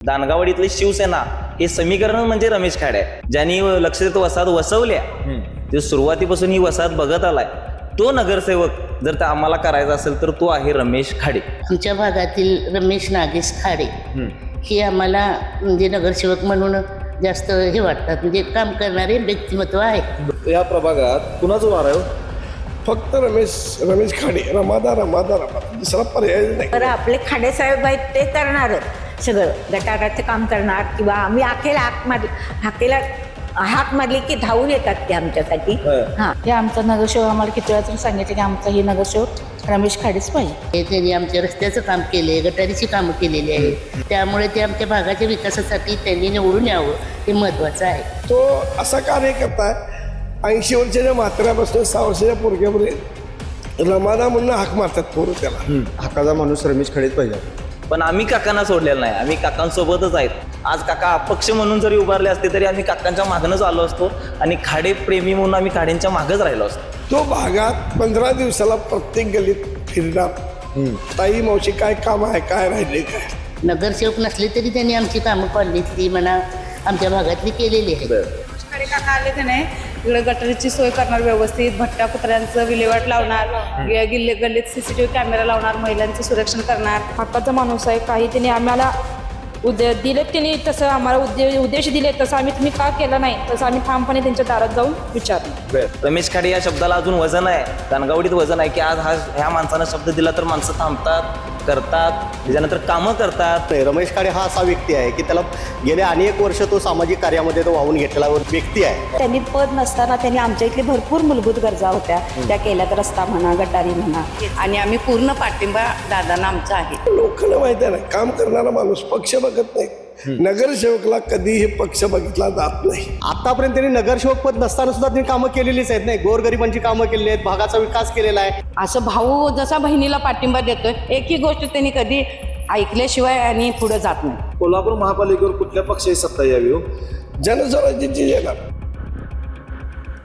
दानगावडीतली शिवसेना हे समीकरण म्हणजे रमेश खाडे आहे, ज्यांनी लक्षित वसाहत वसवल्या. ते सुरुवातीपासून ही वसाहत बघत आलाय. तो नगरसेवक जर ते आम्हाला करायचा असेल तर तो आहे रमेश खाडे. आमच्या भागातील रमेश नागेश खाडे हे आम्हाला म्हणजे नगरसेवक म्हणून जास्त हे वाटतात, म्हणजे काम करणारे व्यक्तिमत्व आहे. या प्रभागात कुणाचं वार आहे? फक्त रमेश खाडे. रमादा दुसरा पर्याय नाही. तर आपले खाडे साहेब आहेत ते करणार सगळं गटाराचं काम करणार, किंवा आम्ही हाक मारली की धावून येतात ते आमच्यासाठी. हां, हे आमचा नगरसेवक आम्हाला किती वेळा तरी सांगितलं की आमचा ही नगरसेवक रमेश खाडेच पाहिजे. त्यांनी आमच्या रस्त्याचं काम केले, गटारीची कामं केलेली आहेत. त्यामुळे ते आमच्या भागाच्या विकासासाठी त्यांनी निवडून यावं हे महत्त्वाचं आहे. तो असा कार्यकर्ता आहे, 80 वर्षाच्या म्हाताऱ्यापासून 6 वर्षाच्या पोरग्यापर्यंत रमादा म्हणून हाक मारतात पोरं त्याला. हक्काचा माणूस रमेश खडेच पाहिजे. पण आम्ही काकांना सोडलेलं नाही. आम्ही काकांसोबतच आहेत. आज काका अपक्ष म्हणून जरी उभारले असते तरी आम्ही काकांच्या मागणंच आलो असतो आणि खाडे प्रेमी म्हणून आम्ही खाडेंच्या मागच राहिलो असतो. तो भागात 15 दिवसाला प्रत्येक गलीत फिरणार. ताई मावशी काय काम आहे, काय राहिले काय. नगरसेवक नसले तरी त्यांनी आमची कामं कॉलनीतली म्हणा आमच्या भागातली केलेली आहेत. खाडे काका आले ते नाही इकडे गटरीची सोय करणार, व्यवस्थित भट्ट्या कुत्र्यांचं विल्हेवाट लावणार, गल्लीत CCTV कॅमेरा लावणार, महिलांचं सुरक्षण करणार. हक्काचा माणूस आहे. काही त्यांनी आम्हाला दिलेत, त्यांनी तसं आम्हाला उद्देश दिले, तसं आम्ही तुम्ही का केलं नाही तसं आम्ही ठामपणे त्यांच्या दारात जाऊन विचारलं. रमेश खाडे या शब्दाला अजून वजन आहे. दानगावडीत वजन आहे की आज ह्या माणसानं शब्द दिला तर माणसं थांबतात, करतात, त्याच्यानंतर कामं करतात. रमेश खाडे हा असा व्यक्ती आहे की त्याला गेले अनेक वर्ष तो सामाजिक कार्यामध्ये तो वाहून घेतलेला व्यक्ती आहे. त्यांनी पद नसताना त्यांनी आमच्या इथली भरपूर मूलभूत गरजा होत्या त्या केल्यात. रस्ता म्हणा, गटारी म्हणा, आणि आम्ही पूर्ण पाठिंबा दादांना आमचा आहे. लोकांना माहिती आहे ना, काम करणारा माणूस पक्ष बघत नाही. नगरसेवकला कधीही पक्ष बघितला जात नाही. आतापर्यंत त्यांनी नगरसेवक पद नसताना सुद्धा त्यांनी कामं केलेलीच आहेत. नाही, गोरगरिबांची कामं केलेली आहेत, भागाचा विकास केलेला आहे. असं भाऊ जसा बहिणीला पाठिंबा देतोय, एकही गोष्ट त्यांनी कधी ऐकल्याशिवाय आणि पुढे जात नाही. कोल्हापूर महापालिकेवर कुठल्या पक्षाची सत्ता यावी हो? जनस्वराज्याची येणार.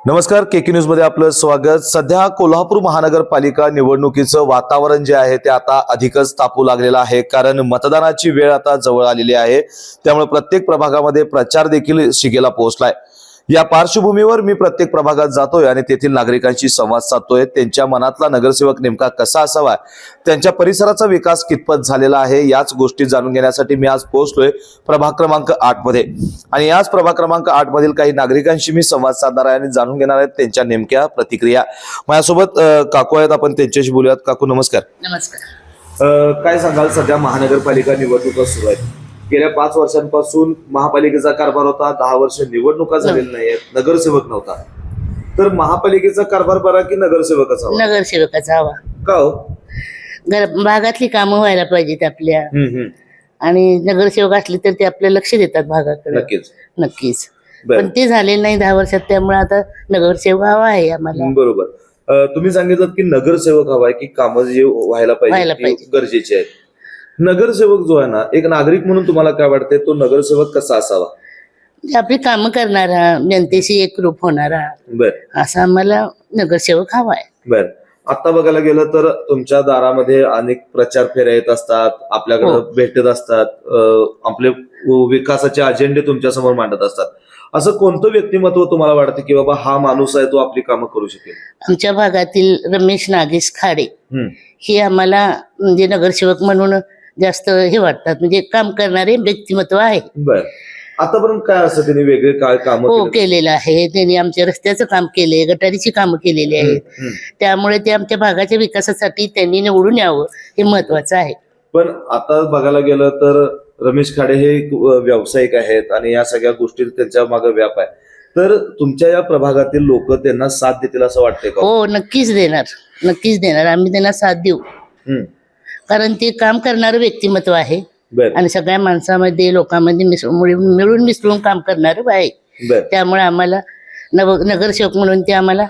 नमस्कार, केके न्यूज मध्ये आपलं स्वागत. सध्या कोल्हापूर महानगरपालिका निवडणुकीचं वातावरण जे आहे ते आता अधिकच तापू लागलेलं आहे, कारण मतदानाची वेळ आता जवळ आलेली आहे. त्यामुळे प्रत्येक प्रभागामध्ये प्रचार देखील शिगेला पोहोचलाय. या पार्श्वभूमीवर मी प्रत्येक प्रभागात जातोय आणि तेथील नागरिकांशी संवाद साधतोय. त्यांच्या मनातला नगरसेवक नेमका कसा असावा, त्यांच्या परिसराचा विकास कितपत झालेला आहे, याच गोष्टी जाणून घेण्यासाठी मी आज पोहोचलोय प्रभाग क्रमांक 8 मध्ये. आणि याच प्रभाग क्रमांक 8 मधील काही नागरिकांशी मी संवाद साधणार आहे आणि जाणून घेणार आहेत त्यांच्या नेमक्या प्रतिक्रिया. माझ्यासोबत काकू आहेत, आपण त्यांच्याशी बोलूयात. काकू नमस्कार. नमस्कार. काय सांगाल, सध्या महानगरपालिका निवडणुका सुरू आहेत. गेल्या 5 वर्षांपासून महापालिकेचा कारभार होता, 10 वर्ष निवडणुका झालेल्या नाहीयेत, नगरसेवक नव्हता. तर महापालिकेचा कारभार बरा की नगरसेवक असावा? नगरसेवकाचा हवा. का हो? भागातली कामं व्हायला पाहिजेत आपल्या, आणि नगरसेवक असले तर ते आपलं लक्ष देतात भागाकडे. नक्कीच. पण ते झालेलं नाही 10 वर्षात, त्यामुळे आता नगरसेवक हवा आहे आम्हाला. बरोबर. तुम्ही सांगितलं की नगरसेवक हवाय, की कामं जे व्हायला पाहिजे गरजेचे आहेत. नगरसेवक जो आहे ना, एक नागरिक म्हणून तुम्हाला काय वाटतंय, तो नगरसेवक कसा असावा? आपली कामं करणारा, जनतेशी एकरूप होणारा, असा आम्हाला नगरसेवक हवा आहे. बर. आता बघायला गेलं तर तुमच्या दारामध्ये अनेक प्रचार फेऱ्या येत असतात, आपल्याकडे भेटत असतात, आपले विकासाचे अजेंडे तुमच्या समोर मांडत असतात. असं कोणतं व्यक्तिमत्व तुम्हाला वाटतं की बाबा हा माणूस आहे, तो आपली कामं करू शकेल? आमच्या भागातील रमेश नागेश खाडे हे आम्हाला म्हणजे नगरसेवक म्हणून जास्त हे वाटतात, म्हणजे काम करणारे व्यक्तिमत्व आहे. बर. आतापर्यंत काय असं त्यांनी वेगळे काय काम केलेलं आहे. त्यांनी आमच्या रस्त्याचं काम केले, गटारीची कामं केलेली आहेत. त्यामुळे ते आमच्या भागाच्या विकासासाठी त्यांनी निवडून यावं हे महत्वाचं आहे. पण आता बघायला गेलं तर रमेश खाडे हे व्यावसायिक आहेत आणि या सगळ्या गोष्टी त्यांच्या मागे व्याप आहे. तर तुमच्या या प्रभागातील लोक त्यांना साथ देतील असं वाटतंय का? हो, नक्कीच देणार, नक्कीच देणार. आम्ही त्यांना साथ देऊ, कारण ते काम करणारं व्यक्तिमत्व आहे आणि सगळ्या माणसामध्ये, लोकांमध्ये मिळून मिसळून काम करणारं आहे. त्यामुळे आम्हाला नगरसेवक म्हणून ते आम्हाला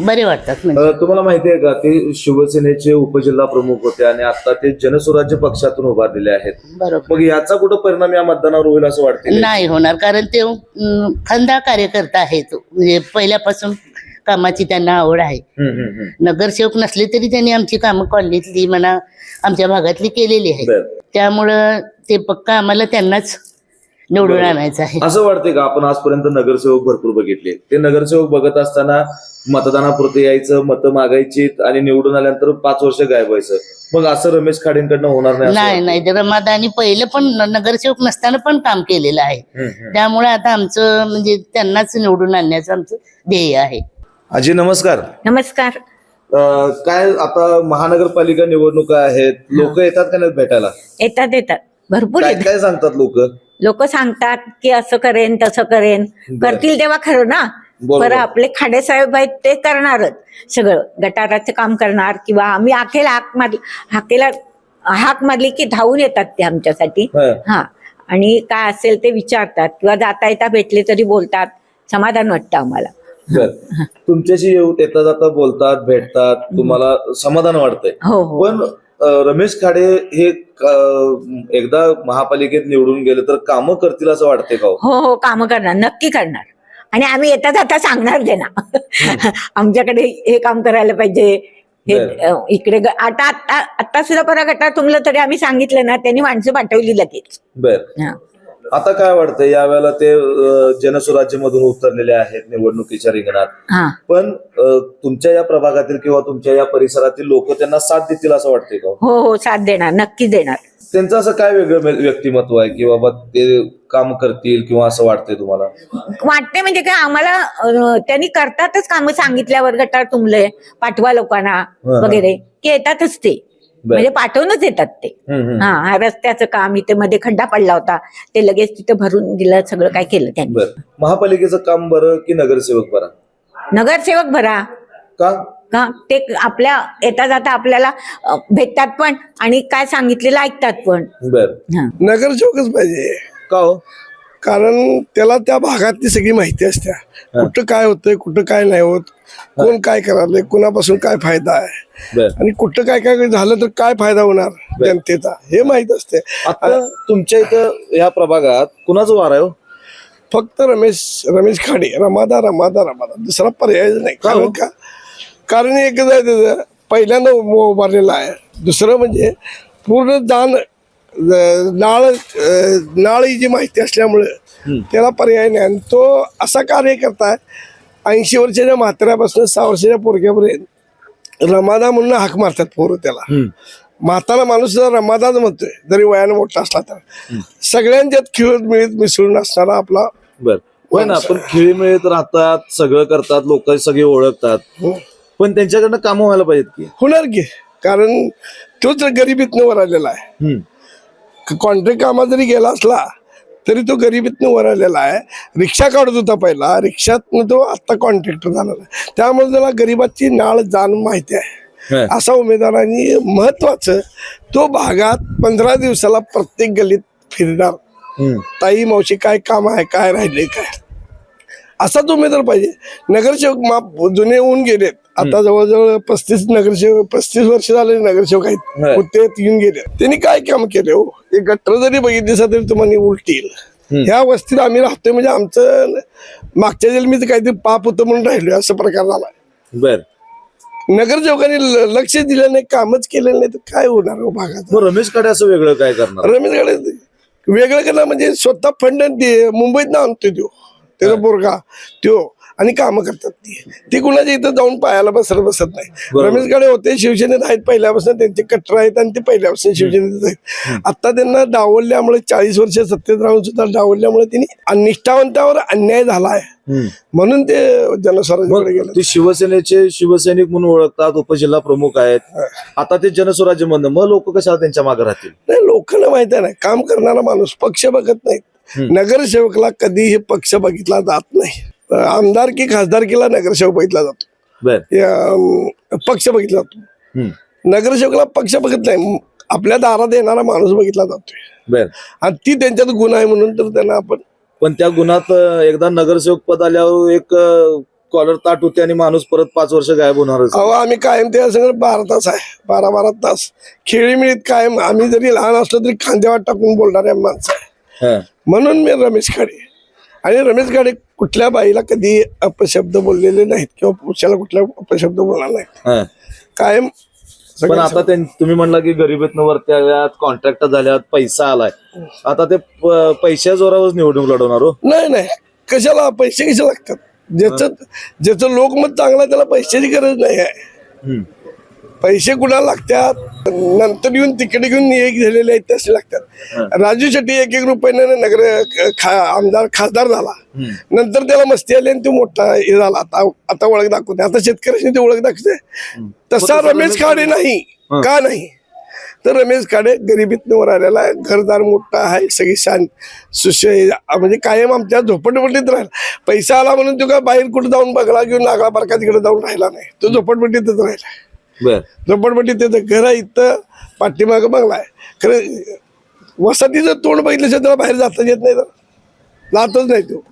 बरे वाटतात. तुम्हाला माहिती आहे का, ते शिवसेनेचे उपजिल्हा प्रमुख होते आणि आता ते जनस्वराज्य पक्षातून उभारलेले आहेत. बरोबर. मग याचा कुठं परिणाम या मतदानावर होईल असं वाटतं? नाही होणार, कारण ते खंदा कार्यकर्ता आहे. तो म्हणजे पहिल्यापासून कामाची त्यांना आवड आहे. नगरसेवक नसले तरी त्यांनी आमची कामं कॉलनीतली म्हणा आमच्या भागातली केलेली आहे. त्यामुळं ते पक्का आम्हाला त्यांनाच निवडून आणायचं आहे. असं वाटतंय का आपण आजपर्यंत नगरसेवक भरपूर बघितले, ते नगरसेवक बघत असताना मतदानापुरते यायचं, मतं मागायची आणि निवडून आल्यानंतर 5 वर्ष गायब व्हायचं, मग असं रमेश खाडेंकडनं होणार नाही असं नाही वाटतंय? नाही ते रमादानी पहिलं पण नगरसेवक नसताना पण काम केलेलं आहे. त्यामुळे आता आमचं म्हणजे त्यांनाच निवडून आणण्याचं आमचं ध्येय आहे. आजी नमस्कार. नमस्कार. काय आता महानगरपालिका निवडणुका आहेत, लोक येतात का नाही भेटायला? येतात भरपूर काय काय सांगतात लोक सांगतात की असं करेन तसं करेन, करतील तेव्हा खरं ना. बरोबर. बरं आपले खाडे साहेब आहेत ते करणारच सगळं, गटाराचं काम करणार किंवा आम्ही हाकेला हाक मारली की धावून येतात ते आमच्यासाठी. हा, आणि काय असेल ते विचारतात किंवा जाता येता भेटले तरी बोलतात, समाधान वाटतं आम्हाला. तुमच्याशी येता जाता बोलतात, भेटतात, तुम्हाला समाधान वाटतंय. हो. पण रमेश खाडे हे एकदा महापालिकेत निवडून गेले तर कामं करतील असं वाटतंय का? हो, कामं करणार, नक्की करणार. आणि आम्ही येता जाता सांगणार दे ना आमच्याकडे हे काम करायला पाहिजे, हे इकडे आता सुद्धा परा गटार तुमलं तरी आम्ही सांगितलं ना, त्यांनी माणसं पाठवली लगेच. बर, आता काय वाटतंय यावेळेला ते जनसुराज्य मधून उतरलेले आहेत निवडणुकीच्या रिंगणात, पण तुमच्या या प्रभागातील किंवा तुमच्या या परिसरातील लोक त्यांना साथ देतील असं वाटतंय का? हो, साथ देणार, नक्की देणार. त्यांचं असं काय वेगळं व्यक्तिमत्व आहे की बाबा ते काम करतील किंवा असं वाटतंय तुम्हाला? वाटते म्हणजे काय, आम्हाला त्यांनी करतातच कामं, सांगितल्यावर गटार तुंबले पाठवा लोकांना वगैरे की येतातच ते, म्हणजे पाठवूनच येतात ते. हा, रस्त्याचं काम इथे मध्ये खड्डा पडला होता, ते लगेच तिथे भरून दिलं, सगळं काय केलं त्यांनी. महापालिकेचं काम बरं की नगरसेवक बरा? नगरसेवक बरा. का ते आपल्या येता जाता आपल्याला भेटतात पण आणि काय सांगितलेलं ऐकतात पण. नगरसेवकच पाहिजे. का हो? कारण त्याला त्या भागातली सगळी माहिती असते, कुठं काय होतंय, कुठं काय नाही होत, कोण काय करायलंय, कुणापासून काय फायदा आहे आणि कुठं काय काय झालं तर काय फायदा होणार जनतेचा, हे माहित असते. आता तुमच्या इथं या प्रभागात कुणाचं वार आहे? फक्त रमेश खाडे, रमादा, दुसरा पर्याय नाही. कारण एकच आहे त्याचं, पहिल्यांदा उभारलेला आहे. दुसरं म्हणजे पूर्ण नाळ ही जी माहिती असल्यामुळे त्याला पर्याय नाही. आणि तो असा कार्य करताय, 80 वर्षाच्या म्हाताऱ्यापासून 6 वर्षाच्या पोरग्यापर्यंत रमादा म्हणून हाक मारतात पोरं त्याला. म्हातारा माणूस जर रमादाच म्हणतोय, जरी वयानं मोठा असला तर. सगळ्यांच्यात खेळत मिळत मिसळून असणारा आपला. होय ना, पण खेळी मिळत राहतात, सगळं करतात, लोक सगळे ओळखतात, पण त्यांच्याकडनं कामं व्हायला पाहिजेत की. होणार की, कारण तोच गरिबीतनं वर आलेला आहे. कॉन्ट्रॅक्ट कामात जरी गेला असला तरी तो गरिबीतनं वर आलेला आहे. रिक्षा काढत होता पहिला, रिक्षातनं तो आता कॉन्ट्रॅक्टर झालेला आहे. त्यामुळे त्याला गरिबाची नाळ जाण माहिती आहे. असा उमेदवारांनी महत्वाचं, तो भागात 15 दिवसाला प्रत्येक गल्लीत फिरणार, ताई मावशी काय काम आहे, काय राहिले काय, असाच उमेदवार पाहिजे. नगरसेवक जुने होऊन गेलेत, आता जवळजवळ 35 नगरसेवक, 35 वर्ष झाले नगरसेवक आहेत, ते येऊन गेले. त्यांनी काय काम केले हो? एक गटर जरी बघितली तरी तुम्हाला उलटील. ह्या वस्तीत आम्ही राहतोय म्हणजे आमचं मागच्या जन्मीच काहीतरी पाप होतं म्हणून राहिलोय, असा प्रकार झाला. नगरसेवकांनी लक्ष दिलं नाही, कामच केलेलं नाही, तर काय होणार हो भागात? रमेश खाडे असं वेगळं काय करणार? रमेश खाडे वेगळं करणार म्हणजे स्वतः फंड मुंबईत ना आणतोय तो, त्याचा पोरगा त्यो, आणि कामं करतात ती कुणाच्या इथं जाऊन पायाला बसत नाही. रमेश खाडे होते शिवसेनेत आहेत पहिल्यापासून, त्यांचे कट्टर आहेत आणि ते पहिल्यापासून शिवसेनेत आहेत. आता त्यांना डावलल्यामुळे 40 वर्ष सत्तेत राहून सुद्धा डावलल्यामुळे त्यांनी निष्ठावंतावर अन्याय झाला आहे, म्हणून ते जनस्वराज्याकडे गेले. ते शिवसेनेचे शिवसैनिक म्हणून ओळखतात, उपजिल्हा प्रमुख आहेत, आता ते जनस्वराज्य म्हणणं, मग लोक कशाला त्यांच्या मागे राहतील? नाही, लोकांना माहित आहे, काम करणारा माणूस पक्ष बघत नाहीत. नगरसेवकला कधीही पक्ष बघितला जात नाही. आमदारकी खासदारकीला नगरसेवक बघितला जातो, पक्ष बघितला जातो. नगरसेवकला पक्ष बघत नाही, आपल्या दारात येणारा माणूस बघितला जातोय, आणि ती त्यांच्यात गुण आहे म्हणून तर त्यांना आपण. पण त्या गुणात एकदा नगरसेवक पद आल्यावर एक कॉलर ताट होते आणि माणूस परत 5 वर्ष गायब होणार. अहो, आम्ही कायम त्या सगळं 12 तास आहे, 12 तास खेळी मिळत कायम. आम्ही जरी लहान असलो तरी खांद्यावर टाकून बोलणाऱ्या माणसं आहे, म्हणून मी रमेश खाडे. आणि रमेश खाडे कुठल्या बाईला कधी अपशब्द बोललेले नाहीत किंवा पुरुषाला कुठल्या अपशब्द बोलणार नाहीत. कायम पण आता तुम्ही म्हणला की गरिबीतनं वरती आल्यात, कॉन्ट्रॅक्टर झाल्यात, पैसा आलाय, आता ते पैशा जोरावर निवडणूक लढवणार हो. नाही कशाला पैसे कसे लागतात? ज्याचं लोकमत चांगलं आहे त्याला पैशाची गरज नाही आहे. पैसे कुणाला लागतात? नंतर येऊन तिकडे घेऊन एक झालेले आहेत तसे लागतात. राजू शेट्टी 1-1 रुपयाने आमदार खासदार झाला, नंतर त्याला मस्ती आली आणि तो मोठा हे झाला. आता ओळख दाखवते, आता शेतकऱ्यांनी ते ओळख दाखवते. तसा रमेश खाडे नाही. का नाही? तर रमेश खाडे गरिबीतनं वर आलेला आहे, घरदार मोठा आहे, सगळी शांत सुशय, म्हणजे कायम आमच्या झोपडपट्टीत राहिला. पैसा आला म्हणून तो का बाहेर कुठे जाऊन बघला घेऊन नागळा पारका तिकडे जाऊन राहिला नाही, तो झोपडपट्टीतच राहिला. झोपडपट्टीत त्याचं घर आहे, इथं पाठीमागं बंगला आहे. खरं वसाहतीचं तोंड बघितल्याशिवाय त्याला बाहेर जाता येत नाही, तर जातच नाही तो.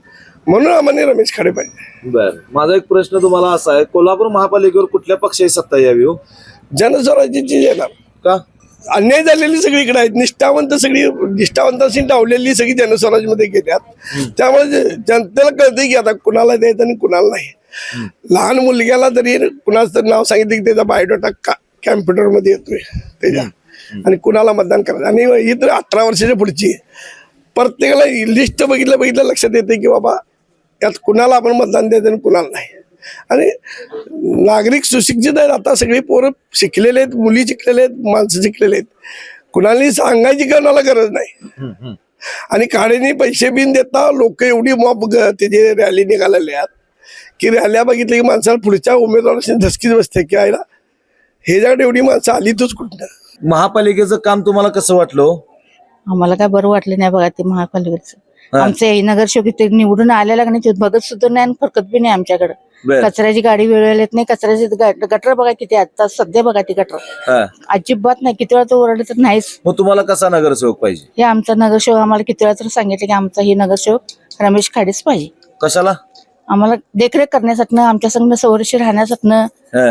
म्हणून आम्हाला रमेश खाडे पाहिजे. बर, माझा एक प्रश्न तुम्हाला असा आहे, कोल्हापूर महापालिकेवर कुठल्या पक्षाची सत्ता यावी हो? जनस्वराज्याची येणार. का? अन्याय झालेली सगळीकडे आहेत, निष्ठावंतांशी डावलेली सगळी जनस्वराज्यमध्ये गेल्यात. त्यामुळे जनतेला कळते की आता कुणाला द्यायचं आणि कुणाला नाही. लहान मुलग्याला जरी कुणाचं तरी नाव सांगितलं की त्याचा बायोडाटा कॅम्प्युटरमध्ये येतोय त्याच्या, आणि कुणाला मतदान करायचं. आणि ही तर 18 वर्षाच्या पुढची प्रत्येकाला लिस्ट बघितलं लक्षात येते की बाबा यात कुणाला आपण मतदान द्यायचं आणि कुणाला नाही. आणि नागरिक सुशिक्षित आहेत, आता सगळी पोरं शिकलेले आहेत, मुली शिकलेले आहेत, माणसं शिकलेले आहेत. कुणालाही सांगायची कोणाला गरज नाही. आणि काढेनी पैसे बिन देता लोक एवढी मॉब त्याचे रॅली निघालेले आहेत की रॅल्या बघितल्या की माणसाला पुढच्या उमेदवाराशी धसकीच बसते की आयला हे जाकडे एवढी माणसं आली तूच कुठं. महापालिकेचं काम तुम्हाला कसं वाटलं? आम्हाला काय बरं वाटलं नाही बघा ते महापालिकेचं. आमचे नगरसेवक निवडून आलेला नाही, बघत सुद्धा नाही आणि फरकत बी नाही आमच्याकडे. कचऱ्याची गाडी वेळेला येत नाही, कचऱ्याची गटर बघा किती आता सध्या बघा ती गटर अजिबात नाही. किती वेळा तो ओरडले तर नाहीच. मग तुम्हाला कसा नगरसेवक पाहिजे? हे आमचा नगरसेवक आम्हाला किती वेळा तर सांगितलं की आमचा हे नगरसेवक रमेश खाडेच पाहिजे. कशाला? आम्हाला देखरेख करण्यासाठी, आमच्या संघ संरक्षित राहण्यासाठी,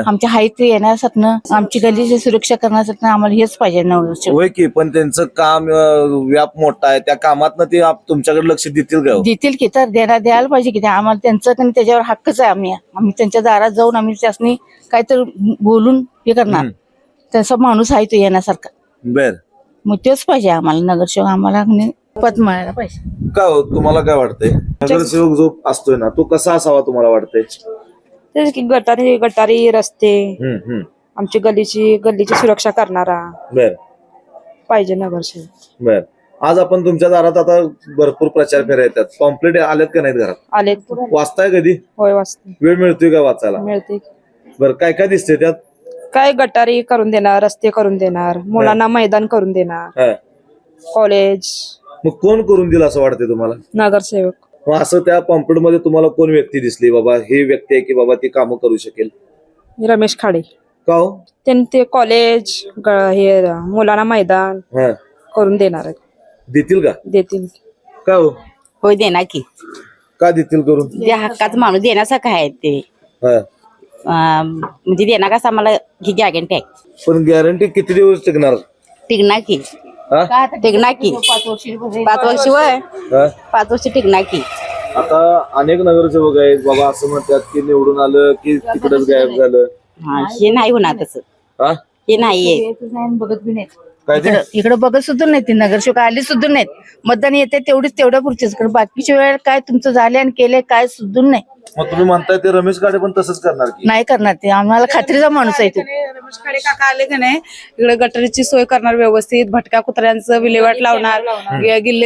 आमच्या हाईत येण्यासाठी, आमची गल्लीची सुरक्षा करण्यासाठी आम्हाला हेच पाहिजे नगरसेवक. होय की, पण त्यांचं काम व्याप मोठा आहे, त्या कामात ना ते तुमच्याकडे लक्ष देतील का? देतील की, तर द्यायला पाहिजे की. आम्हाला त्यांचं त्याच्यावर हक्कच आहे. आम्ही त्यांच्या दारात जाऊन आम्ही त्यासनी काहीतरी बोलून हे करणार. तसा माणूस आहे तो येण्यासारखा. बर, मग तेच पाहिजे आम्हाला नगरसेवक. आम्हाला पद मिळायला पाहिजे. का हो, तुम्हाला काय वाटतंय? नगरसेवक जो असतोय ना तो कसा असावा तुम्हाला वाटतंय? तेच की गटारी रस्ते, आमची गल्लीची सुरक्षा करणारा बर पाहिजे नगरसेवक. बर, आज आपण तुमच्या दारात आता भरपूर प्रचार फेऱ्या येतात, पॉम्पलेट आलेत का नाहीत घरात? आले. वाचताय कधी? होय वाचते. वेळ मिळतोय का वाचायला? मिळते. बरं, काय काय दिसते त्यात? काय गटारी करून देणार, रस्ते करून देणार, मुलांना मैदान करून देणार, कॉलेज. मग कोण करून दिलं असं वाटतंय तुम्हाला? नगरसेवक. मग असं त्या पॉम्पलेट मध्ये तुम्हाला कोण व्यक्ती दिसली बाबा ही व्यक्ती आहे की बाबा ती कामं करू शकेल? रमेश खाडे. का हो? त्यांनी ते कॉलेज हे मुलांना मैदान करून देणार आहेत. देतील का? देतील. का हो? होय देणार की. का देतील करून? जे हक्काचं माणूस देण्यासारखं आहे ते, म्हणजे देणार कसं आम्हाला ही गॅरंटी आहे. पण गॅरंटी किती दिवस टिकणार? टिकणार की. टिकणार की 5 वर्ष. वय 5 वर्ष टिकणार की. आता अनेक नगरसेवक आहेत बाबा असं म्हणतात की निवडून आलं की तिकडच गायब झालं. हे नाही होणार तसं. हे नाहीये. बघत बी नाही. इकडे बघत सुद्धा नाही ते नगरसेवक आले सुद्धा नाहीत. मतदान येते तेवढ्या पुढचेच, बाकीच्या वेळेला काय तुमचं झाले आणि केले काय सुद्धा नाही. मग तुम्ही म्हणताय ते रमेश खाडे पण तसंच करणार की? नाही करणार ते. आम्हाला खात्रीचा माणूस आहे तो. रमेश खाडे काका आले का नाही इकडे गटरीची सोय करणार, व्यवस्थित भटक्या कुत्र्यांचं विल्हेवाट लावणार,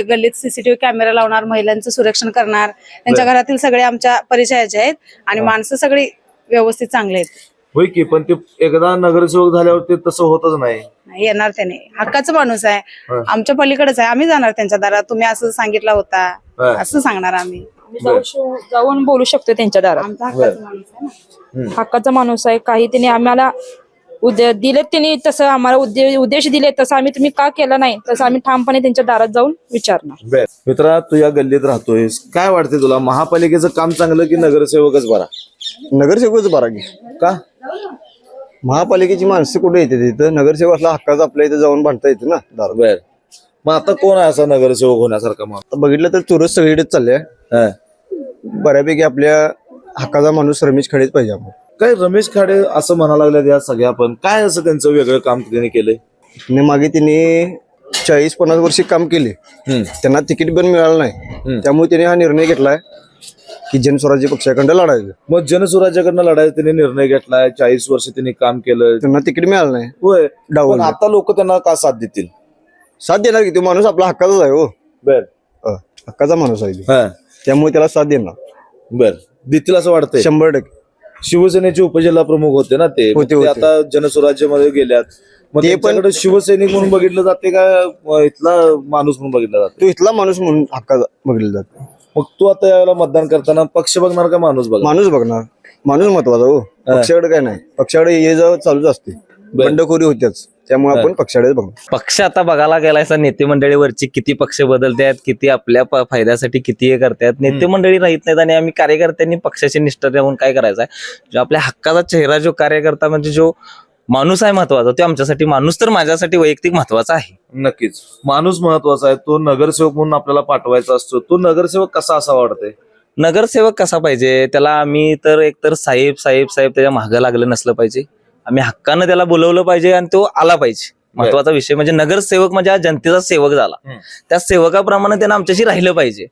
गल्लीत सीसीटीव्ही कॅमेरा लावणार, महिलांचं सुरक्षण करणार. त्यांच्या घरातील सगळे आमच्या परिचयाचे आहेत आणि माणसं सगळी व्यवस्थित चांगले आहेत. होय की, पण ते एकदा नगरसेवक झाल्यावर ते तसं होतच नाही. येणार त्याने, हक्काचा माणूस आहे, आमच्या पलीकडेच आहे. आम्ही जाणार त्यांच्या दारात, तुम्ही असं सांगितलं होता असं सांगणार आम्ही. जाऊन बोलू शकतो त्यांच्या दारात. आमचा हक्काचा माणूस आहे ना. हक्काचा माणूस आहे. काही त्यांनी आम्हाला दिलेत, त्यांनी तसं आम्हाला उद्देश दिले, तसं आम्ही तुम्ही का केला नाही तसं आम्ही ठामपणे त्यांच्या दारात जाऊन विचारणार. मित्रा, तू या गल्लीत राहतोयस, काय वाटते तुला, महापालिकेचं काम चांगलं की नगरसेवकच बरा? नगरसेवकच बरा की. का? महापालिकेची माणसं कुठे येते तिथं, नगरसेवकाला हक्काचं आपल्या इथं जाऊन भांडता येते ना दार. बर, मग आता कोण आहे असा नगरसेवक होण्यासारखा? मग बघितलं तर चुरस सगळीकडेच चालले. बऱ्यापैकी आपल्या हक्काचा माणूस रमेश खाडेच पाहिजे आपण. काय रमेश खाडे असं म्हणायला लागल्यात या सगळ्या, पण काय असं त्यांचं वेगळं काम त्यांनी केलंय? आणि मागे त्यांनी 40-50 वर्षे काम केले, त्यांना तिकीट पण मिळालं नाही, त्यामुळे त्यांनी हा निर्णय घेतलाय की जनस्वराज्य पक्षाकडे लढायचं. मग जनस्वराज्याकडनं लढायचा त्यांनी निर्णय घेतलाय. 40 वर्ष त्यांनी काम केलं, त्यांना तिकीट मिळालं नाही, होय. डावललं. पण आता लोक त्यांना का साथ देतील? साथ देणार की तो माणूस आपला हक्काचाच आहे. हो, बर हक्काचा माणूस आहे तो. हा त्यामुळे त्याला साथ देणार बर देतील असं वाटतंय. 100%. शिवसेनेचे उपजिल्हा प्रमुख होते ना ते, होते, मग ते होते. आता जनस्वराज्यामध्ये गेल्यात. मग ते पण- त्यांच्याकडे शिवसैनिक म्हणून बघितलं जाते का इथला माणूस म्हणून बघितला जातो? तो इथला माणूस म्हणून हक्काचा बघितला जातो. मग तू आता यावेळेला मतदान करताना पक्ष बघणार का माणूस बघणार? माणूस बघणार. माणूस महत्वाचा. हो, पक्षाकडे काय नाही, पक्षाकडे ये जाव चालूच असते, बंडखोरी होत्याच, त्यामुळे आपण पक्षाकडे बघणार. पक्ष आता बघायला गेलायसा नेते मंडळीवरची किती पक्ष बदलतात, किती आपल्या फायद्यासाठी किती हे करतात. नेते मंडळी राहत नाहीत आणि आम्ही कार्यकर्त्यांनी पक्षाची निष्ठा ठेवून काय करायचं आहे, जो आपल्या हक्काचा चेहरा जो कार्यकर्ता म्हणजे जो माणूस आहे महत्वाचा, तो आमच्यासाठी माणूस तर माझ्यासाठी वैयक्तिक महत्वाचा आहे. नक्कीच माणूस महत्वाचा आहे. तो नगरसेवक म्हणून आपल्याला पाठवायचा असतो. तो नगरसेवक कसा असावा वाटतंय? नगरसेवक कसा पाहिजे, त्याला आम्ही तर एकतर साहेब साहेब साहेब त्याच्या मागं लागलं नसलं पाहिजे. आम्ही हक्कानं त्याला बोलवलं पाहिजे आणि तो आला पाहिजे. महत्वाचा विषय म्हणजे नगरसेवक म्हणजे हा जनतेचा सेवक झाला, त्या सेवकाप्रमाणे त्यानं आमच्याशी राहिलं पाहिजे.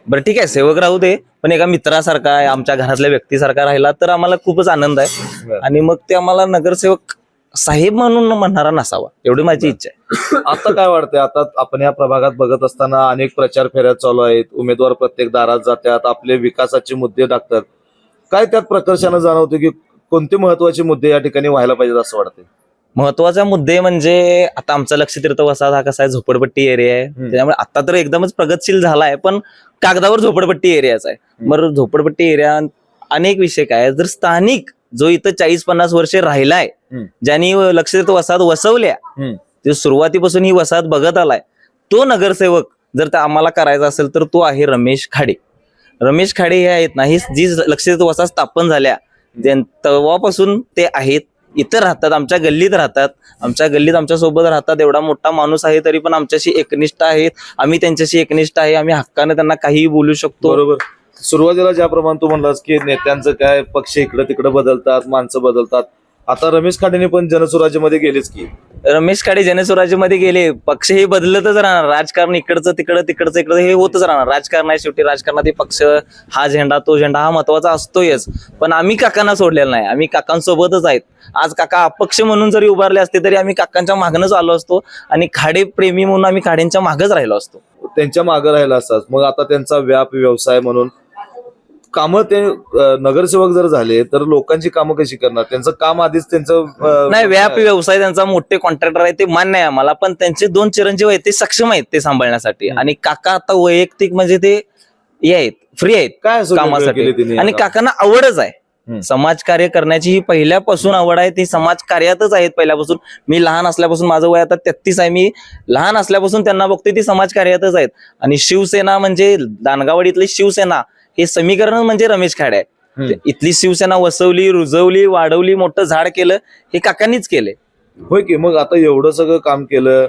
बरं ठीक आहे, सेवक राहू दे, पण एका मित्रासारखा आहे, आमच्या घरातल्या व्यक्तीसारखा राहिला तर आम्हाला खूपच आनंद आहे. आणि मग ते आम्हाला नगरसेवक साहेब म्हणून म्हणणारा नसावा, एवढी माझी इच्छा आहे. आता काय वाटतंय? आता आपण या प्रभागात बघत असताना अनेक प्रचार फेऱ्या चालू आहेत, उमेदवार प्रत्येक दारात जातात, आपले विकासाचे मुद्दे टाकतात. काय त्यात प्रकर्षानं जाणवतं की कोणते महत्वाचे मुद्दे या ठिकाणी व्हायला पाहिजेत असं वाटतंय? महत्वाचा मुद्दे म्हणजे आता आमचा लक्षतीर्थ वसाहत हा कसा आहे, झोपडपट्टी एरिया आहे, त्याच्यामुळे आता तर एकदमच प्रगतशील झाला आहे, पण कागदावर झोपडपट्टी एरियाच आहे. बरं, झोपडपट्टी एरिया अनेक विषय काय, जर स्थानिक जो इथं 40-50 वर्षे राहिलाय, ज्यांनी लक्षतीर्थ वसाहत वसवल्या, ते सुरुवातीपासून ही वसाहत बघत आलाय, तो नगरसेवक जर आम्हाला करायचा असेल तर तो आहे रमेश खाडे. रमेश खाडे हे आहेत ना, ही जी लक्षतीर्थ वसाहत स्थापन झाल्या तेव्हापासून ते आहेत, इथं राहतात, आमच्या गल्लीत राहतात, आमच्या गल्लीत आमच्या सोबत राहतात. एवढा मोठा माणूस आहे तरी पण आमच्याशी एकनिष्ठ आहेत, आम्ही त्यांच्याशी एकनिष्ठ आहे, आम्ही हक्कानं त्यांना काहीही बोलू शकतो. बरोबर. सुरुवातीला ज्याप्रमाणे तू म्हणलास की नेत्यांचं काय, पक्ष इकडे तिकडे बदलतात, माणसं बदलतात. आता रमेश खाडेने पण जनस्वराज्यामध्ये गेलेच की. रमेश खाडे जनस्वराज्यामध्ये गेले, पक्ष हे बदलतच राहणार, राजकारण इकडचं तिकडं तिकडचं इकडं हे होतच राहणार. राजकारण आहे शेवटी, राजकारणात पक्ष हा झेंडा तो झेंडा हा महत्वाचा असतोच. पण आम्ही काकांना सोडलेला नाही, आम्ही काकांसोबतच आहेत. आज काका अपक्ष म्हणून जरी उभारले असते तरी आम्ही काकांच्या मागणंच आलो असतो आणि खाडे प्रेमी म्हणून आम्ही खाडेंच्या मागच राहिलो असतो. त्यांच्या मागे राहिला असतात. मग आता त्यांचा व्याप व्यवसाय म्हणून कामं ते नगरसेवक जर झाले तर लोकांची कामं कशी करणार? त्यांचं काम आधीच त्यांचं नाही, व्याप व्यवसाय त्यांचा, मोठे कॉन्ट्रॅक्टर आहे ते मान्य आहे आम्हाला, पण त्यांचे 2 चिरंजीव आहेत ते सक्षम आहेत ते सांभाळण्यासाठी. आणि काका आता वैयक्तिक म्हणजे ते हे आहेत, फ्री आहेत काय असं वेगळं केलं कामासाठी. त्यांनी आणि आता? काकांना आवडच आहे समाजकार्य करण्याची, ही पहिल्यापासून आवड आहे, ती समाजकार्यातच आहेत पहिल्यापासून. मी लहान असल्यापासून, माझं वय आता 33 आहे, मी लहान असल्यापासून त्यांना बघतोय, ती समाजकार्यातच आहेत. आणि शिवसेना म्हणजे दानगावडीतली शिवसेना हे समीकरण म्हणजे रमेश खाडे आहे. इथली शिवसेना वसवली, रुजवली, वाढवली, मोठं झाड केलं हे काकांनीच केले. होय की. मग आता एवढं सगळं काम केलं,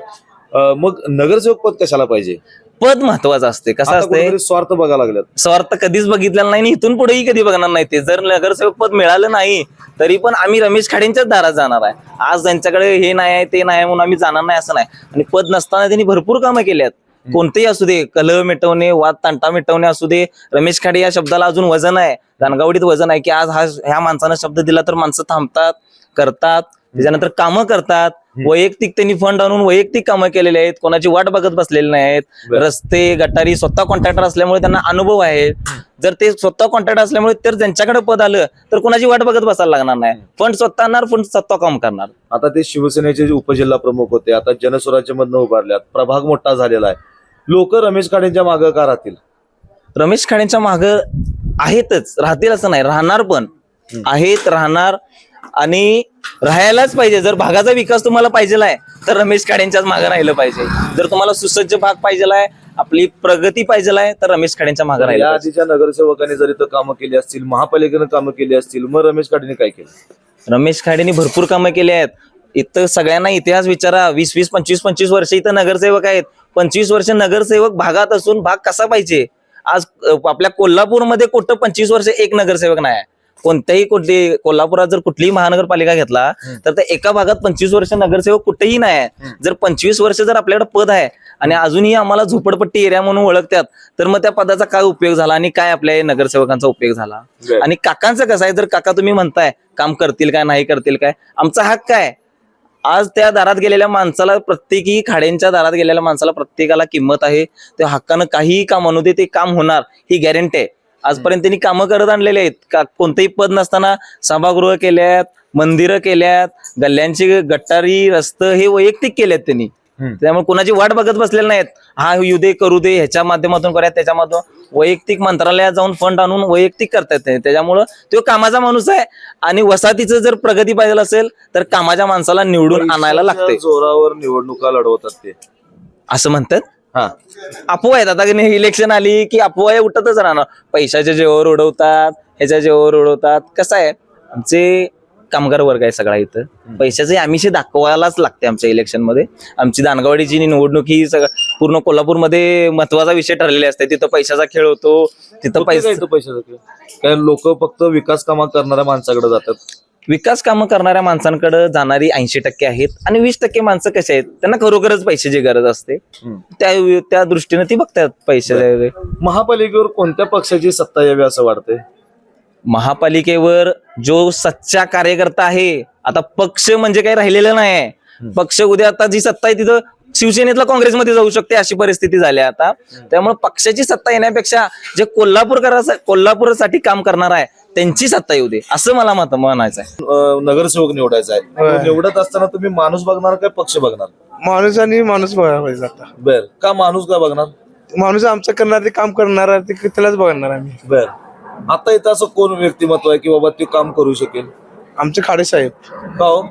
मग नगरसेवक पद कशाला पाहिजे? पद महत्वाचं असते. कसं आता असते, कुठेतरी स्वार्थ बघायला लागल्यात. स्वार्थ कधीच बघितलेला नाही आणि इथून पुढेही कधी बघणार नाही. ते जर नगरसेवक पद मिळालं नाही तरी पण आम्ही रमेश खाडेंच्याच दारात जाणार आहे. आज त्यांच्याकडे हे नाही आहे ते नाही म्हणून आम्ही जाणार नाही असं नाही. आणि पद नसताना त्यांनी भरपूर कामं केली आहेत. कोणतेही असू दे, कलह मिटवणे, वाद तंटा मिटवणे असू दे, रमेश खाडे या शब्दाला अजून वजन आहे, दानगावडीत वजन आहे की आज ह्या माणसानं शब्द दिला तर माणसं थांबतात, करतात, त्याच्यानंतर कामं करतात. वैयक्तिक त्यांनी फंड आणून वैयक्तिक कामं केलेली आहेत, कोणाची वाट बघत बसलेली नाहीत. रस्ते गटारी स्वतः कॉन्ट्रॅक्टर असल्यामुळे त्यांना अनुभव आहे. जर ते स्वतः कॉन्ट्रॅक्टर असल्यामुळे तर ज्यांच्याकडे पद आलं तर कोणाची वाट बघत बसायला लागणार नाही. फंड स्वतः आणणार, फंड स्वतः काम करणार. आता ते शिवसेनेचे जे उपजिल्हा प्रमुख होते, आता जनस्वराज्यमधनं उभारल्यात, प्रभाग मोठा झालेला आहे. लोक रमेश खाडेंच्या मागं का राहतील? रमेश खाडेंच्या मागं आहेतच, राहतील असं नाही, राहणार पण आहेत, राहणार आणि राहायलाच पाहिजे. जर भागाचा विकास तुम्हाला पाहिजे आहे तर रमेश खाडेंच्याच मागे राहिलं पाहिजे. जर तुम्हाला सुसज्ज भाग पाहिजे आहे, आपली प्रगती पाहिजे आहे तर रमेश खाडेंच्या मागे राहिलं या पाहिजे. आधीच्या नगरसेवकांनी जर इथं कामं केली असतील, महापालिकेनं कामं केली असतील, मग रमेश खाडेंनी काय केलं? रमेश खाडेंनी भरपूर कामं केली आहेत. इथं सगळ्यांना इतिहास विचारा, 20-20, 25-25 वर्ष इथं नगरसेवक आहेत. 25 वर्ष नगरसेवक भागात असून भाग कसा पाहिजे? आज आपल्या कोल्हापूरमध्ये कुठं 25 वर्ष एक नगरसेवक नाही आहे. कोणत्याही कोल्हापुरात जर कुठलीही महानगरपालिका घेतला तर त्या एका भागात 25 वर्ष नगरसेवक कुठेही नाही आहे. जर 25 वर्ष जर आपल्याकडे पद आहे आणि अजूनही आम्हाला झोपडपट्टी एरिया म्हणून ओळखतात तर मग त्या पदाचा काय उपयोग झाला आणि काय आपल्या नगरसेवकांचा उपयोग झाला. आणि काकांचं कसं आहे, जर काका तुम्ही म्हणताय काम करतील काय नाही करतील काय, आमचा हक्क आहे. आज त्या दारात गेलेल्या माणसाला, प्रत्येकी खाड्यांच्या दारात गेलेल्या माणसाला प्रत्येकाला किंमत आहे. त्या हक्कानं काहीही काम आणू दे, ते काम होणार ही गॅरंटी आहे. आजपर्यंत त्यांनी कामं करत आणलेले आहेत. कोणतेही पद नसताना सभागृह केल्यात, मंदिरं केल्यात, गल्ल्यांची गटारी रस्ते हे वैयक्तिक केलेत त्यांनी. त्यामुळे कोणाची वाट बघत बसलेले नाहीत, हा येऊ दे करू दे, ह्याच्या माध्यमातून करूया त्याच्या माध्यमातून वैयक्तिक मंत्रालयात जाऊन फंड आणून वैयक्तिक करतात ते. त्याच्यामुळं तो कामाचा माणूस आहे. आणि वसाहतीचं जर प्रगती पाहिजे असेल तर कामाच्या माणसाला निवडून आणायला लागते. जोरावर निवडणुका लढवतात ते असं म्हणतात. हा, अफवा आहेत. आता इलेक्शन आली की अफवा उठतच राहणार. पैशाच्या जेवावर उडवतात, ह्याच्या जेवावर उडवतात. कसं आहे, आमचे कामगार वर्ग आहे सगळा इथं. पैशाचे आमिष दाखवायलाच लागते आमच्या इलेक्शन मध्ये. आमची दानगवाडीची निवडणूक ही पूर्ण कोल्हापूरमध्ये महत्वाचा विषय ठरलेले असते. तिथं पैशाचा खेळ होतो, तिथं पैशाचा खेळ. काय लोक फक्त विकास कामं करणाऱ्या माणसाकडे जातात. विकास कामं करणाऱ्या माणसांकडे जाणारी 80% आहेत आणि 20% माणसं कशी आहेत, त्यांना खरोखरच पैशाची गरज असते. त्या दृष्टीने ती बघतात पैसे. महापालिकेवर कोणत्या पक्षाची सत्ता यावी असं वाटतंय? महापालिकेवर जो सच्चा कार्यकर्ता आहे, आता पक्ष म्हणजे काही राहिलेलं नाही. पक्ष उद्या आता जी सत्ता आहे तिथं शिवसेनेतला काँग्रेसमध्ये जाऊ शकते अशी परिस्थिती झाली आता. त्यामुळे पक्षाची सत्ता येण्यापेक्षा जे कोल्हापूरसाठी काम करणार आहे त्यांची सत्ता येऊ दे असं मला म्हणायचं आहे. नगरसेवक निवडायचा आहे, निवडत असताना तुम्ही माणूस बघणार काय पक्ष बघणार? माणूस आणि माणूस बघायला पाहिजे. आता बर, का माणूस का बघणार? माणूस आमचं करणार, ते काम करणार, ते त्यालाच बघणार आम्ही. बर, आता इथं असं कोण व्यक्तिमत्व आहे की बाबा ते काम करू शकेल? आमचे खाडे साहेब. का हो?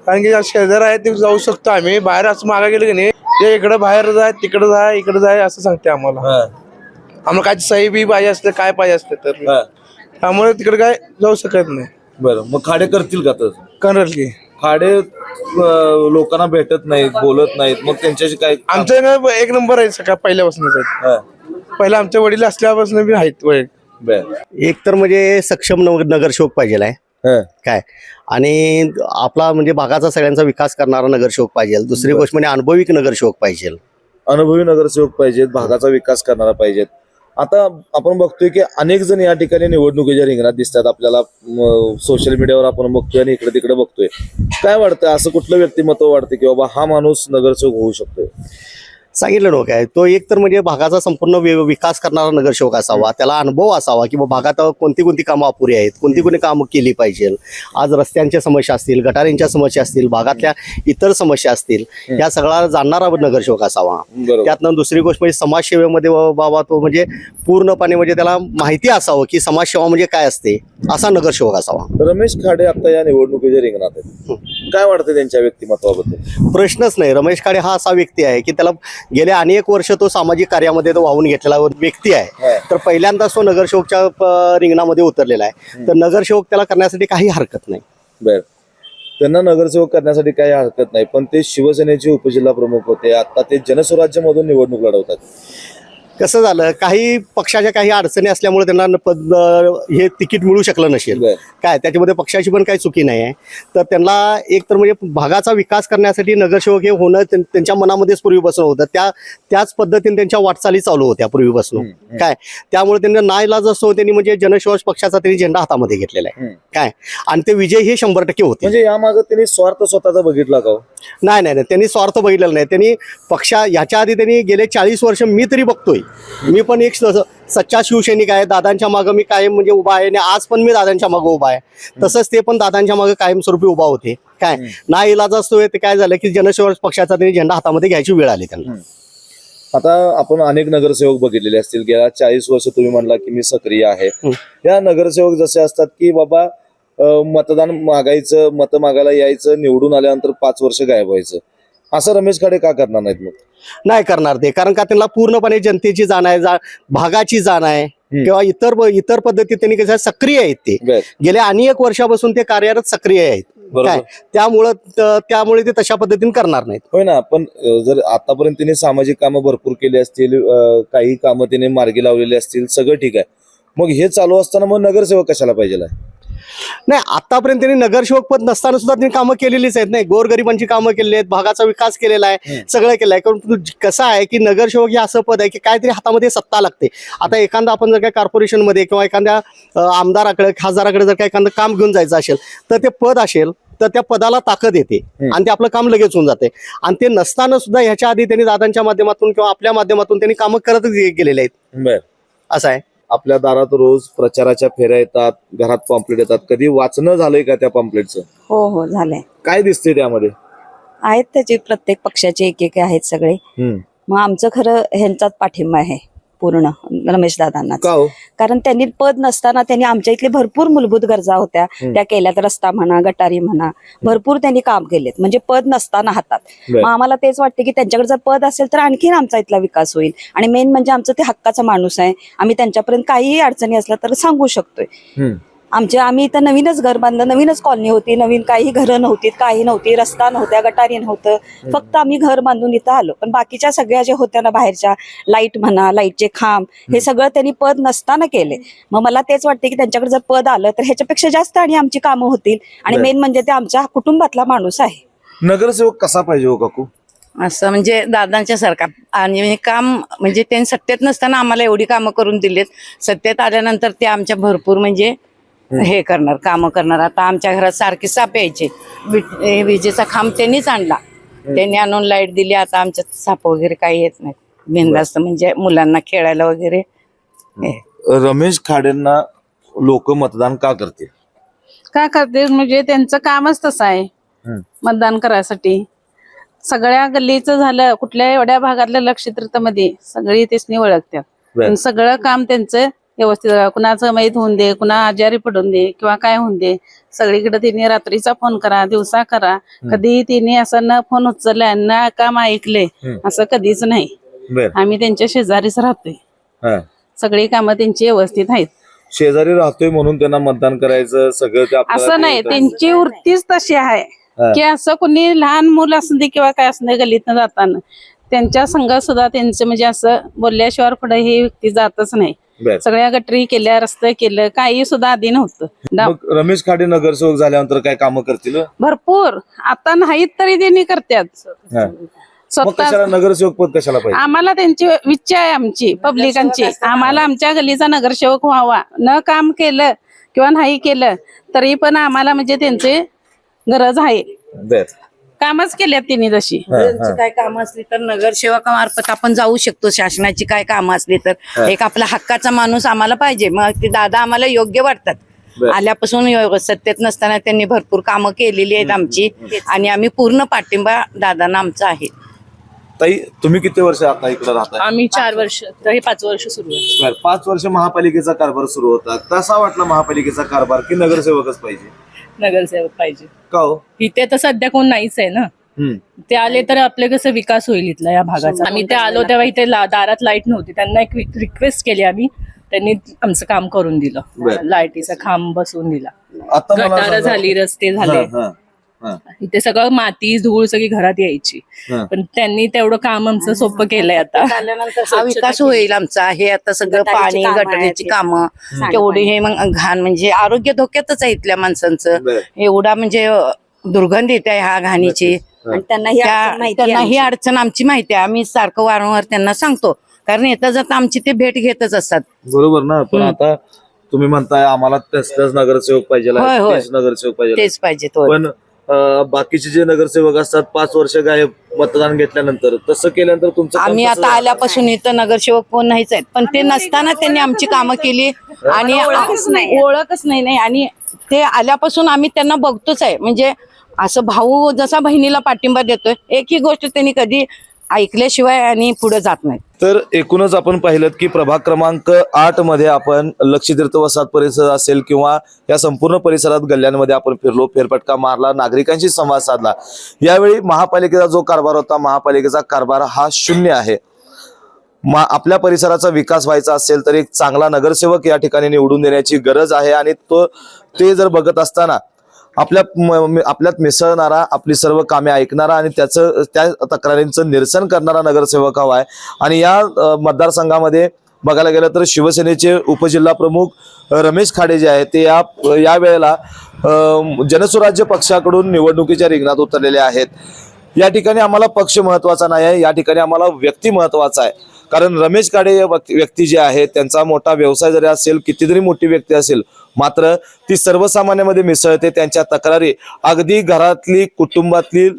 कारण की शेजार आहे ते जाऊ शकतो आम्ही. बाहेर असं मागा गेलं की नाही, ते इकडे बाहेर जाय, तिकडे जाय, इकडे जाय असं सांगते आम्हाला. आम्हाला काय सही बी पाहिजे असते, काय पाहिजे असते तर त्यामुळे तिकडे काय जाऊ शकत नाही. बरं, मग खाडे करतील का? तर करल की खाडे लोकांना भेटत नाहीत, बोलत नाहीत, मग त्यांच्याशी काय? आमच्या ना एक नंबर आहे सगळ्या पहिल्यापासूनच आहेत. पहिला आमच्या वडील असल्यापासून बी आहेत. एक तर म्हणजे सक्षम नगरसेवक पाहिजे आहे काय, आणि आपला म्हणजे भागाचा सगळ्यांचा विकास करणारा नगरसेवक पाहिजे. दुसरी गोष्ट म्हणजे अनुभवी नगरसेवक पाहिजे. अनुभवी नगरसेवक पाहिजेत, भागाचा विकास करणारा पाहिजेत. आता आपण बघतोय की अनेक जण या ठिकाणी निवडणुकीच्या रिंगणात दिसतात आपल्याला. सोशल मीडियावर आपण बघतोय आणि इकडे तिकडे बघतोय. काय वाटतं, असं कुठलं व्यक्तिमत्व वाटतं की बाबा हा माणूस नगरसेवक होऊ शकतोय? सांगितलं नव्हतं काय, तो एक तर म्हणजे भागाचा संपूर्ण विकास करणारा नगरसेवक असावा. त्याला अनुभव असावा की भागात कोणती कामं अपुरी आहेत, कोणती कामं केली पाहिजे. आज रस्त्यांच्या समस्या असतील, गटारींच्या समस्या असतील, भागातल्या इतर समस्या असतील, या सगळा जाणणारा नगरसेवक असावा. त्यातनं दुसरी गोष्ट म्हणजे समाजसेवेमध्ये बाबा तो म्हणजे पूर्णपणे म्हणजे त्याला माहिती असावं की समाजसेवा म्हणजे काय असते, असा नगरसेवक असावा. रमेश खाडे आता या निवडणुकीच्या रिंगणात आहेत, काय वाटतं त्यांच्या व्यक्तिमत्वाबद्दल? प्रश्नच नाही. रमेश खाडे हा असा व्यक्ती आहे की त्याला गेल्या अनेक वर्ष तो सामाजिक कार्यामध्ये तो वाहून घेतलेला व्यक्ती आहे. तर पहिल्यांदाच तो नगरसेवकच्या रिंगणामध्ये उतरलेला आहे. तर नगरसेवक त्याला करण्यासाठी काही हरकत नाही. बर, त्यांना नगरसेवक करण्यासाठी काही हरकत नाही, पण ते शिवसेनेचे उपजिल्हा प्रमुख होते, आता ते जनस्वराज्य मधून निवडणूक लढवतात. कसं झालं, काही पक्षाच्या काही अडचणी असल्यामुळे त्यांना हे तिकीट मिळू शकलं नसेल काय, त्याच्यामध्ये पक्षाची पण काही चुकी नाही आहे. तर त्यांना एक तर म्हणजे भागाचा विकास करण्यासाठी नगरसेवक हे होणं त्यांच्या मनामध्येच पूर्वीपासून होतं. त्याच पद्धतीने त्यांच्या वाटचाली चालू होत्या पूर्वीपासून काय. त्यामुळे त्यांना नाईलाज असतो, त्यांनी म्हणजे जनस्वराज पक्षाचा त्यांनी झेंडा हातामध्ये घेतलेला आहे काय, आणि ते विजय हे 100% होते. म्हणजे यामागे त्यांनी स्वार्थ स्वतःचा बघितला का? नाही, त्यांनी स्वार्थ बघितलेला नाही. त्यांनी ह्याच्या आधी त्यांनी गेले 40 वर्ष, मी तरी बघतोय, मी पण एक सच्चा शिवसैनिक आहे. दादांच्या मागं मी कायम म्हणजे उभा आहे आणि आज पण मी दादांच्या मागं उभा आहे. तसंच ते पण दादांच्या मागं कायमस्वरूपी उभा होते काय. ना इलाज असतोय ते काय झालं की जनस्वराज पक्षाचा त्यांनी झेंडा हातामध्ये घ्यायची वेळ आली त्यांना. आता आपण अनेक नगरसेवक बघितलेले असतील, गेल्या 40 वर्ष तुम्ही म्हणला की मी सक्रिय आहे. या नगरसेवक जसे असतात की बाबा मतदान मागायचं, मत मागायला यायचं, निवडून आल्यानंतर 5 वर्ष गायब व्हायचं, असं रमेश खाडे का करणार नाहीत? मग नाही करणार ते, कारण का त्यांना पूर्णपणे जनतेची जाण आहे, भागाची जाण आहे किंवा इतर पद्धतीत त्यांनी कसं सक्रिय आहेत. ते गेल्या अनेक वर्षापासून ते कार्यरत सक्रिय आहेत काय, त्यामुळे ते तशा पद्धतीने करणार नाहीत. होय ना. पण जर आतापर्यंत त्यांनी सामाजिक कामं भरपूर केली असतील, काही कामं त्यांनी मार्गी लावलेली असतील, सगळं ठीक आहे, मग हे चालू असताना मग नगरसेवक कशाला पाहिजे? नाही, आतापर्यंत त्यांनी नगरसेवक पद नसताना सुद्धा त्यांनी कामं केलेलीच आहेत. नाही, गोरगरिबांची कामं केलेली आहेत, भागाचा विकास केलेला आहे, सगळं केलं आहे. कारण कसं आहे की नगरसेवक हे असं पद आहे की काहीतरी हातामध्ये सत्ता लागते. आता एखादा आपण जर काही कॉर्पोरेशनमध्ये किंवा एखाद्या आमदाराकडे खासदाराकडे जर काही एखादं काम घेऊन जायचं असेल तर ते पद असेल तर त्या पदाला ताकद येते आणि ते आपलं काम लगेच होऊन जाते. आणि ते नसताना सुद्धा ह्याच्या आधी त्यांनी दादांच्या माध्यमातून किंवा आपल्या माध्यमातून त्यांनी कामं करतच गेलेले आहेत. बर, असं आहे. आपल्या दारात रोज प्रचाराच्या फेऱ्या येतात, घरात पॉम्पलेट येतात. कधी वाचणं झालंय का त्या पॉम्पलेटचं? हो हो झालंय. काय दिसते त्यामध्ये? आहेत त्याचे प्रत्येक पक्षाचे एक आहेत सगळे. मग आमचं खरं ह्यांचाच पाठिंबा आहे पूर्ण रमेश दादांना. का हो? कारण त्यांनी पद नसताना त्यांनी आमच्या इथले भरपूर मूलभूत गरजा होत्या त्या केल्यात. रस्ता म्हणा, गटारी म्हणा, भरपूर त्यांनी काम केलेत म्हणजे पद नसताना हातात. मग आम्हाला तेच वाटते की त्यांच्याकडे जर पद असेल तर आणखीन आमचा इथला विकास होईल. आणि मेन म्हणजे आमचं ते हक्काचा माणूस आहे. आम्ही त्यांच्यापर्यंत काहीही अडचणी असल्या तर सांगू शकतोय. आम्ही इथं नवीनच घर बांधलं, नवीनच कॉलनी होती, नवीन काही घरं नव्हती, काही नव्हती, रस्ता नव्हत्या, गटारी नव्हतं. फक्त आम्ही घर बांधून इथं आलो. पण बाकीच्या सगळ्या ज्या होत्या ना बाहेरच्या, लाईट म्हणा, लाईटचे खांब, हे सगळं त्यांनी पद नसताना केले. मग मला तेच वाटते की त्यांच्याकडे जर पद आलं तर ह्याच्यापेक्षा जास्त आणि आमची कामं होतील. आणि मेन म्हणजे ते आमच्या कुटुंबातला माणूस आहे. नगरसेवक कसा पाहिजे हो काकू? असं म्हणजे दादांच्या सारखा आणि काम म्हणजे त्यांनी सत्तेत नसताना आम्हाला एवढी कामं करून दिलीत. सत्तेत आल्यानंतर ते आमच्या भरपूर म्हणजे हे करणार, कामं करणार. आता आमच्या घरात सारखे साप यायचे, विजेचा खांब त्यांनीच आणला, त्यांनी आणून लाईट दिली. आता आमच्यात साप वगैरे काही येत नाहीत, बिनधास्त म्हणजे मुलांना खेळायला वगैरे. रमेश खाडेंना लोक मतदान का करतील? का करते म्हणजे त्यांचं कामच तसं आहे मतदान करायसाठी. सगळ्या गल्लीचं झालं, कुठल्या एवढ्या भागातल्या लक्षित्रमध्ये सगळी तेच ओळखतात. सगळं काम त्यांचं व्यवस्थित, कुणाचं माहीत होऊन दे, कुणा आजारी पडून दे किंवा काय होऊन दे, सगळीकडे तिने रात्रीचा फोन करा, दिवसा करा, कधी तिने असं न फोन उचललाय ना काम ऐकले असं कधीच नाही. आम्ही त्यांच्या शेजारीच राहतोय, सगळी कामं त्यांची व्यवस्थित आहेत. शेजारी राहतोय म्हणून त्यांना मतदान करायचं सगळं ते असं नाही, त्यांची वृत्तीच तशी आहे की असं कोणी लहान मुलं असू दे किंवा काय असं दे, जाताना त्यांच्या संघ सुद्धा त्यांचं म्हणजे असं बोलल्याशिवाय पुढे ही व्यक्ती जातच नाही. सगळ्या गटरी केल्या, रस्ते केलं, काही सुद्धा आधी नव्हतं. रमेश खाडे नगरसेवक झाल्यानंतर काय कामं करतील? भरपूर, आता नाहीत तरी त्यांनी करतात स्वतः. नगरसेवक पद कशाला पाहिजे? आम्हाला त्यांची इच्छा आहे, आमची पब्लिकांची. आम्हाला आमच्या गल्लीचा नगरसेवक व्हावा. न काम केलं किंवा नाही केलं तरी पण आम्हाला म्हणजे त्यांची गरज आहे. कामच केल्यात त्यांनी जशी. काय कामं असली तर नगरसेवकामार्फत आपण जाऊ शकतो. शासनाची काय कामं असली तर एक आपला हक्काचा माणूस आम्हाला पाहिजे. मग ते दादा आम्हाला योग्य वाटतात. आल्यापासून सत्तेत नसताना त्यांनी भरपूर कामं केलेली आहेत आमची आणि आम्ही पूर्ण पाठिंबा दादांना आमचा आहे. ताई, तुम्ही किती वर्ष आता इकडे राहताय? आम्ही 4 वर्ष, तर हे 5 वर्ष सुरू आहे. 5 वर्ष महापालिकेचा कारभार सुरू होता. कसा वाटला महापालिकेचा कारभार की नगरसेवकच पाहिजे? नगरसेवक पाहिजे. का हो? इथे तर सध्या कोण नाहीच आहे ना. ते आले तर आपले कसं विकास होईल इथला या भागाचा. आम्ही ते आलो तेव्हा इथे दारात लाईट नव्हती, त्यांना एक रिक्वेस्ट केली आम्ही, त्यांनी आमचं काम करून दिलं. लाईटीचा खांब बसवून दिला, गटारं झाली, रस्ते झाले. इथे सगळं माती धूळ सगळी घरात यायची, पण त्यांनी तेवढं काम आमचं सोपं केलंय. आता हा विकास होईल आमचा. हे आता सगळं पाणी, गटारीची कामं तेवढी, हे मग घाण म्हणजे आरोग्य धोक्यातच आहे इथल्या माणसांचं. एवढा म्हणजे दुर्गंध येते ह्या घाणीची. त्यांना ही अडचण आमची माहिती आहे. आम्ही सारखं वारंवार त्यांना सांगतो, कारण येता जाता आमची ते भेट घेतच असतात. बरोबर ना. पण आता तुम्ही म्हणताय आम्हाला तेच नगरसेवक पाहिजे, नगरसेवक पाहिजे, तेच पाहिजे. पण बाकीचे जे नगरसेवक असतात 5 वर्ष गायब मतदान घेतल्यानंतर, तसं केल्यानंतर तुमचं आम्ही आता आल्यापासून इथं नगरसेवक कोण नाहीच आहेत, पण ते नसताना त्यांनी आमची कामं केली आणि ओळखच नाही. आणि ते आल्यापासून आम्ही त्यांना बघतोच आहे. म्हणजे असं भाऊ जसा बहिणीला पाठिंबा देतोय, एकही गोष्ट त्यांनी कधी ऐकल्याशिवाय आणि पुढे जात नाही. तर एकूणच आपण पाहिलं की प्रभाग क्रमांक 8 मध्ये आपण लक्षतीर्थ वसाहत परिसर असेल किंवा या संपूर्ण परिसरात गल्ल्यांमध्ये आपण फिरलो, फेरफटका मारला, नागरिकांशी संवाद साधला. यावेळी महापालिकेचा जो कारभार होता, महापालिकेचा कारभार हा 0 आहे. आपल्या परिसराचा विकास व्हायचा असेल तर एक चांगला नगरसेवक या ठिकाणी निवडून देण्याची गरज आहे. आणि ते जर बघत असताना आपल्यात मिसळणारा, आपली सर्व कामे ऐकणारा आणि त्या तक्रारींचं निरसन करणारा नगरसेवक हवा आहे. आणि या मतदारसंघामध्ये बघायला गेलं तर शिवसेनेचे उपजिल्हा प्रमुख रमेश खाडे जे आहेत ते या वेळेला जनसुराज्य पक्षाकडून निवडणुकीच्या रिंगणात उतरलेले आहेत. या ठिकाणी आम्हाला पक्ष महत्वाचा नाही आहे, या ठिकाणी आम्हाला व्यक्ती महत्वाचा आहे. कारण रमेश खाडे या व्यक्ती जे आहेत त्यांचा मोठा व्यवसाय जरी असेल, किती जरी मोठी व्यक्ती असेल, मात्र ती सर्वसामान्यामध्ये मिसळते. त्यांच्या तक्रारी अगदी घरातली कुटुंबातली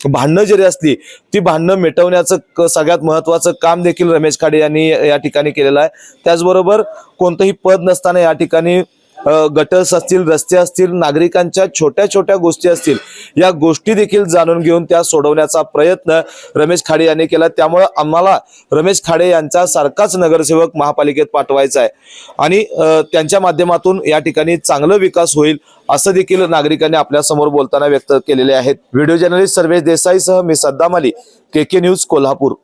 भांडणं जरी असली ती भांडणं मिटवण्याचं सगळ्यात महत्वाचं काम देखील रमेश खाडे यांनी या ठिकाणी केलेलं आहे. त्याचबरोबर कोणतंही पद नसताना या ठिकाणी गटर्स असतील, रस्ते असतील, नागरिकांच्या छोट्या छोट्या गोष्टी असतील, या गोष्टी देखील जाणून घेऊन त्या सोडवण्याचा प्रयत्न रमेश खाडे यांनी केला. त्यामुळे आम्हाला रमेश खाडे यांचा सारखाच नगरसेवक महापालिकेत पाठवायचा आहे आणि त्यांच्या माध्यमातून या ठिकाणी चांगला विकास होईल असं देखील नागरिकांनी आपल्या समोर बोलताना व्यक्त केलेले आहेत. व्हिडिओ जर्नलिस्ट सर्वेश देसाईसह मी सद्दाम अली, KK न्यूज कोल्हापूर.